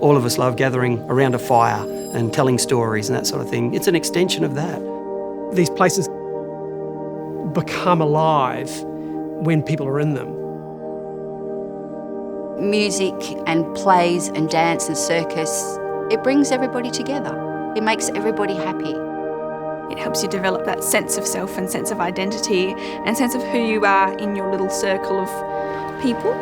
all of us love gathering around a fire and telling stories and that sort of thing. It's an extension of that. These places become alive when people are in them. Music and plays and dance and circus, it brings everybody together. It makes everybody happy. It helps you develop that sense of self and sense of identity and sense of who you are in your little circle of people.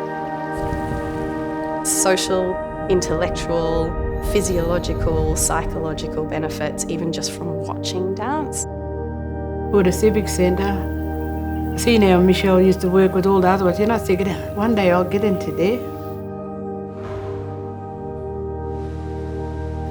Social, intellectual, physiological, psychological benefits, even just from watching dance. Or the Civic Centre. Seeing how Michelle used to work with all the other ones, I figured one day I'll get into there.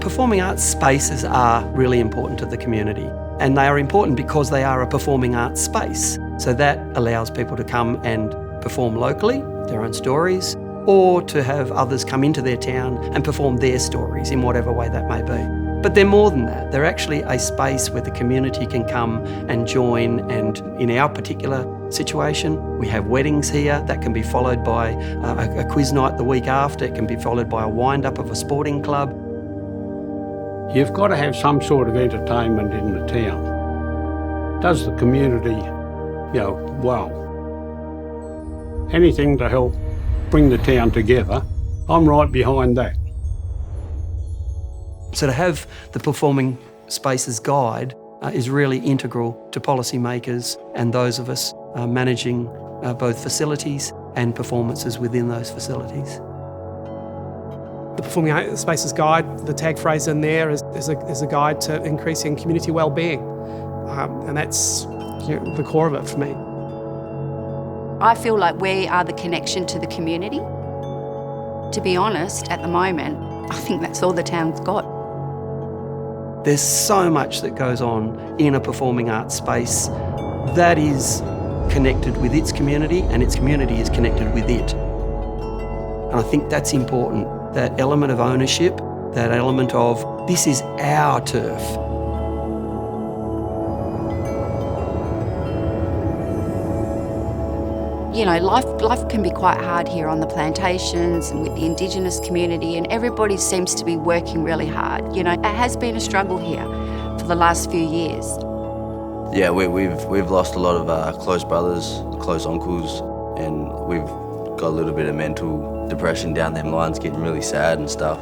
Performing arts spaces are really important to the community, and they are important because they are a performing arts space. So that allows people to come and perform locally, their own stories, or to have others come into their town and perform their stories in whatever way that may be. But they're more than that. They're actually a space where the community can come and join, and in our particular situation, we have weddings here that can be followed by a quiz night the week after. It can be followed by a wind-up of a sporting club. You've got to have some sort of entertainment in the town. Does the community, well. Anything to help bring the town together, I'm right behind that. So to have the Performing Spaces Guide is really integral to policymakers and those of us managing both facilities and performances within those facilities. The Performing Spaces Guide, the tag phrase in there is a guide to increasing community well-being, and that's the core of it for me. I feel like we are the connection to the community. To be honest, at the moment, I think that's all the town's got. There's so much that goes on in a performing arts space that is connected with its community, and its community is connected with it. And I think that's important, that element of ownership, that element of this is our turf. Life can be quite hard here on the plantations and with the Indigenous community, and everybody seems to be working really hard. It has been a struggle here for the last few years. Yeah, we've lost a lot of close brothers, close uncles, and we've got a little bit of mental depression down them lines, getting really sad and stuff.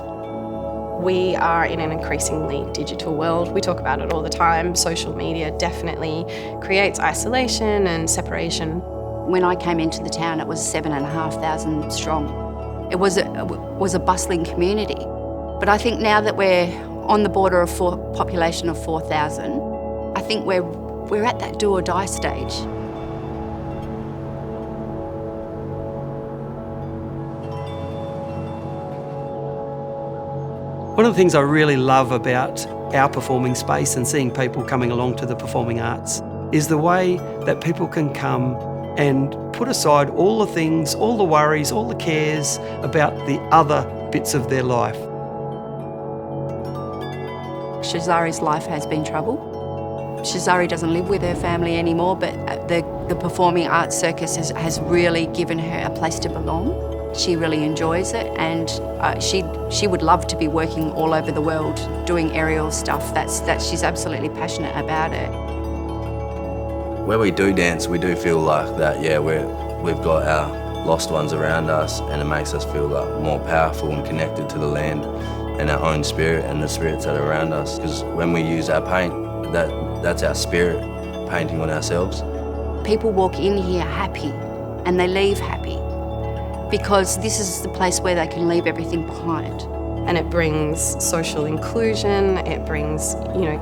We are in an increasingly digital world. We talk about it all the time. Social media definitely creates isolation and separation. When I came into the town, it was 7,500 strong. It was a bustling community. But I think now that we're on the border of population of 4,000, I think we're at that do or die stage. One of the things I really love about our performing space and seeing people coming along to the performing arts is the way that people can come and put aside all the things, all the worries, all the cares about the other bits of their life. Shazari's life has been trouble. Shazari doesn't live with her family anymore, but the Performing Arts Circus has really given her a place to belong. She really enjoys it, and she would love to be working all over the world doing aerial stuff. That she's absolutely passionate about it. Where we do dance, we do feel like that, we've got our lost ones around us, and it makes us feel like more powerful and connected to the land and our own spirit and the spirits that are around us. Because when we use our paint, that's our spirit painting on ourselves. People walk in here happy and they leave happy because this is the place where they can leave everything behind. And it brings social inclusion, it brings,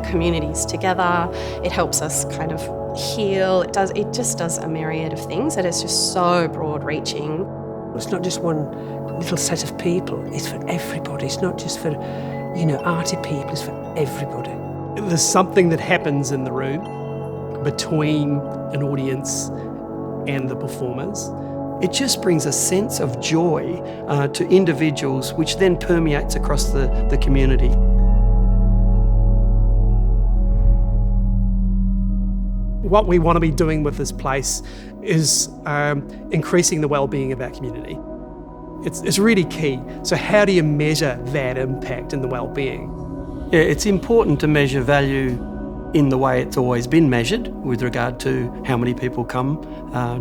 communities together, it helps us kind of heal, it just does a myriad of things that is just so broad-reaching. It's not just one little set of people, it's for everybody. It's not just for, arty people, it's for everybody. There's something that happens in the room between an audience and the performers. It just brings a sense of joy to individuals, which then permeates across the community. What we want to be doing with this place is increasing the well-being of our community. it's really key. So how do you measure that impact in the well-being? Yeah, it's important to measure value in the way it's always been measured with regard to how many people come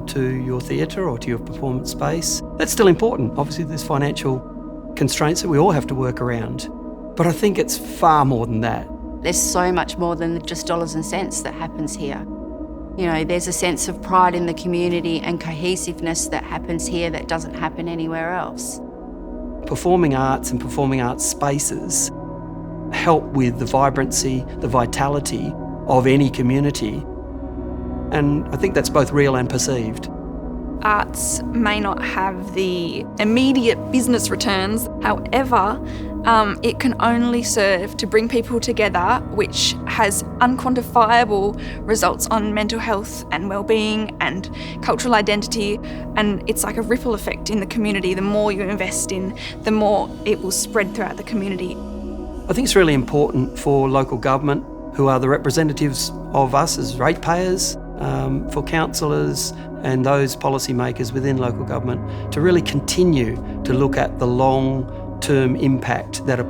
to your theatre or to your performance space. That's still important. Obviously, there's financial constraints that we all have to work around. But I think it's far more than that. There's so much more than just dollars and cents that happens here. You know, there's a sense of pride in the community and cohesiveness that happens here that doesn't happen anywhere else. Performing arts and performing arts spaces help with the vibrancy, the vitality of any community. And I think that's both real and perceived. Arts may not have the immediate business returns, however, it can only serve to bring people together, which has unquantifiable results on mental health and well-being and cultural identity, and it's like a ripple effect in the community. The more you invest in, the more it will spread throughout the community. I think it's really important for local government, who are the representatives of us as ratepayers, for councillors and those policymakers within local government, to really continue to look at the long-term impact that a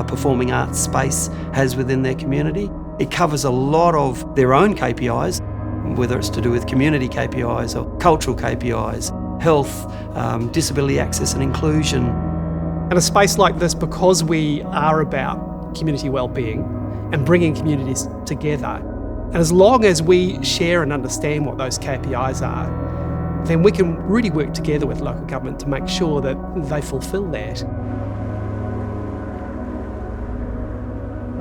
performing arts space has within their community. It covers a lot of their own KPIs, whether it's to do with community KPIs or cultural KPIs, health, disability access and inclusion. And a space like this, because we are about community well-being and bringing communities together, and as long as we share and understand what those KPIs are, then we can really work together with local government to make sure that they fulfil that.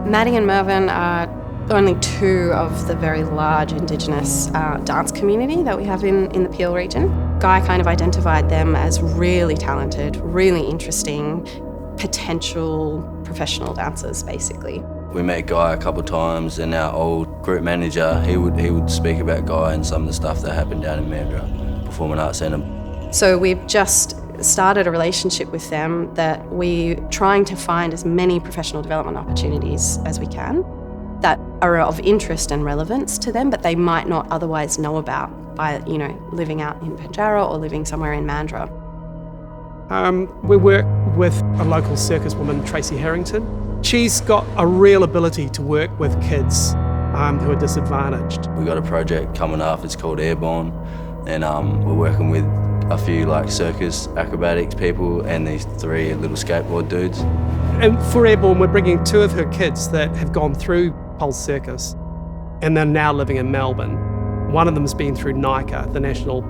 Maddie and Mervyn are only two of the very large Indigenous dance community that we have in the Peel region. Guy kind of identified them as really talented, really interesting, potential professional dancers, basically. We met Guy a couple of times, and our old group manager, he would speak about Guy and some of the stuff that happened down in Mandurah Performing Arts Centre. So we've just started a relationship with them that we're trying to find as many professional development opportunities as we can that are of interest and relevance to them, but they might not otherwise know about by, living out in Pinjarra or living somewhere in Mandurah. We work with a local circus woman, Tracy Harrington. She's got a real ability to work with kids who are disadvantaged. We've got a project coming up, it's called Airborne, and we're working with a few circus acrobatics people and these three little skateboard dudes. And for Airborne, we're bringing two of her kids that have gone through Pulse Circus and they're now living in Melbourne. One of them has been through NICA, the National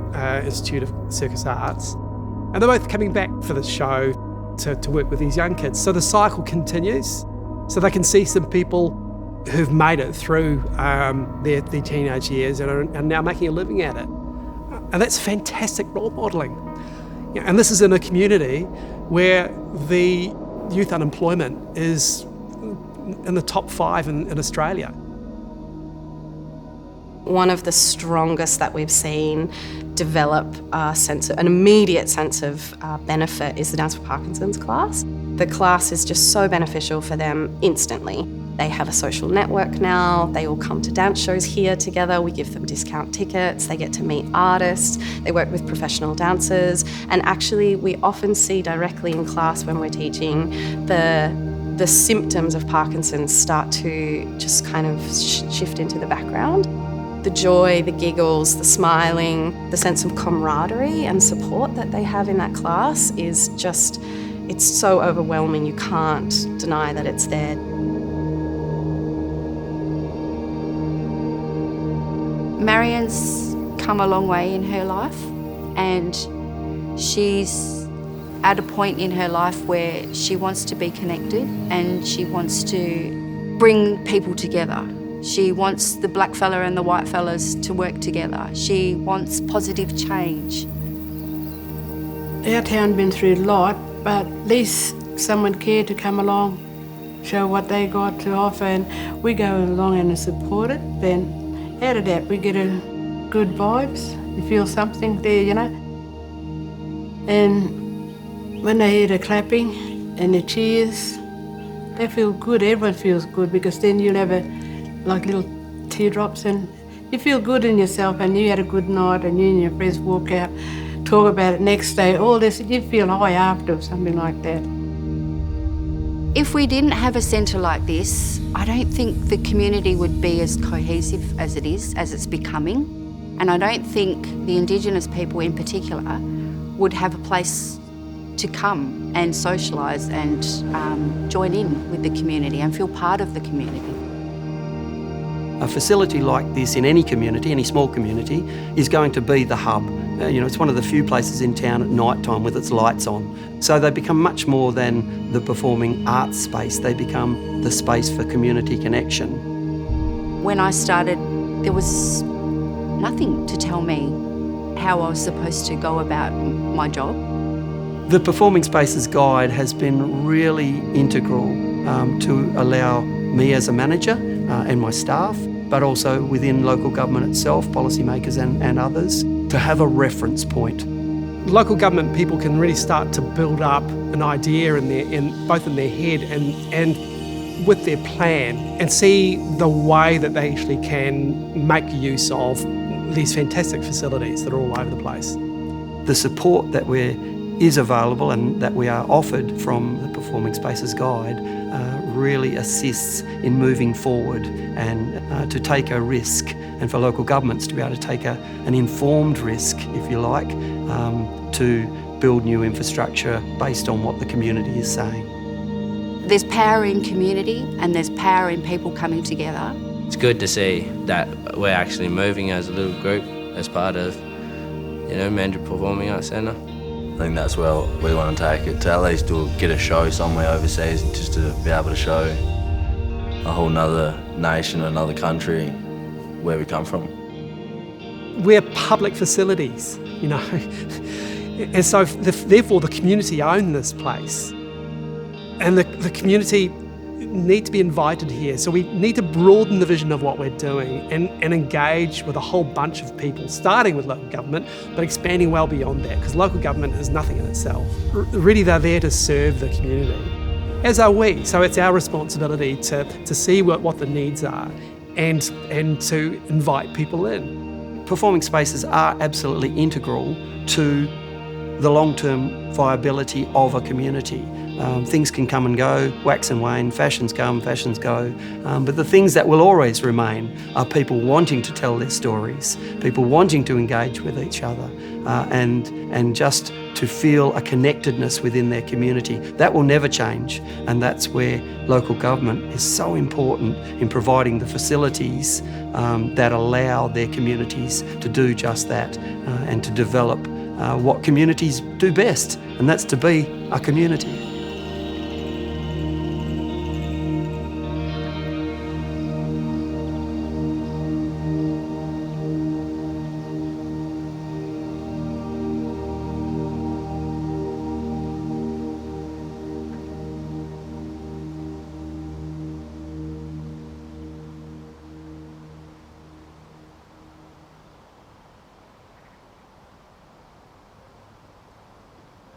Institute of Circus Arts, and they're both coming back for the show to work with these young kids. So the cycle continues, so they can see some people who've made it through their teenage years and are now making a living at it. And that's fantastic role modelling. And this is in a community where the youth unemployment is in the top 5 in Australia. One of the strongest that we've seen develop an immediate sense of benefit is the Dance for Parkinson's class. The class is just so beneficial for them instantly. They have a social network now, they all come to dance shows here together, we give them discount tickets, they get to meet artists, they work with professional dancers, and actually we often see directly in class when we're teaching the symptoms of Parkinson's start to just kind of shift into the background. The joy, the giggles, the smiling, the sense of camaraderie and support that they have in that class is just, it's so overwhelming, you can't deny that it's there. Marian's come a long way in her life, and she's at a point in her life where she wants to be connected and she wants to bring people together. She wants the black fella and the white fellas to work together. She wants positive change. Our town been through a lot, but at least someone cared to come along, show what they got to offer, and we go along and support it. Then out of that, we get a good vibes. We feel something there, And when they hear the clapping and the cheers, they feel good. Everyone feels good, because then you'll have little teardrops, and you feel good in yourself, and you had a good night, and you and your friends walk out talk about it next day, all this, you feel high after, something like that. If we didn't have a centre like this, I don't think the community would be as cohesive as it is, as it's becoming. And I don't think the Indigenous people in particular would have a place to come and socialise and join in with the community and feel part of the community. A facility like this in any community, any small community, is going to be the hub. It's one of the few places in town at night time with its lights on. So they become much more than the performing arts space. They become the space for community connection. When I started, there was nothing to tell me how I was supposed to go about my job. The Performing Spaces Guide has been really integral to allow me as a manager and my staff, but also within local government itself, policymakers and others, to have a reference point. Local government people can really start to build up an idea both in their head and with their plan, and see the way that they actually can make use of these fantastic facilities that are all over the place. The support that is available and that we are offered from the Performing Spaces Guide really assists in moving forward and to take a risk, and for local governments to be able to take an informed risk, if you like, to build new infrastructure based on what the community is saying. There's power in community and there's power in people coming together. It's good to see that we're actually moving as a little group as part of, Mandurah Performing Arts Centre. I think that's where we want to take it, to at least get a show somewhere overseas, just to be able to show a whole nother nation, another country, where we come from. We're public facilities, and so therefore the community own this place. And the community need to be invited here. So we need to broaden the vision of what we're doing and engage with a whole bunch of people, starting with local government, but expanding well beyond that, because local government is nothing in itself. Really, they're there to serve the community, as are we. So it's our responsibility to see what the needs are and to invite people in. Performing spaces are absolutely integral to the long-term viability of a community. Things can come and go, wax and wane, fashions come, fashions go, but the things that will always remain are people wanting to tell their stories, people wanting to engage with each other, and just to feel a connectedness within their community. That will never change, and that's where local government is so important in providing the facilities that allow their communities to do just that and to develop what communities do best, and that's to be a community.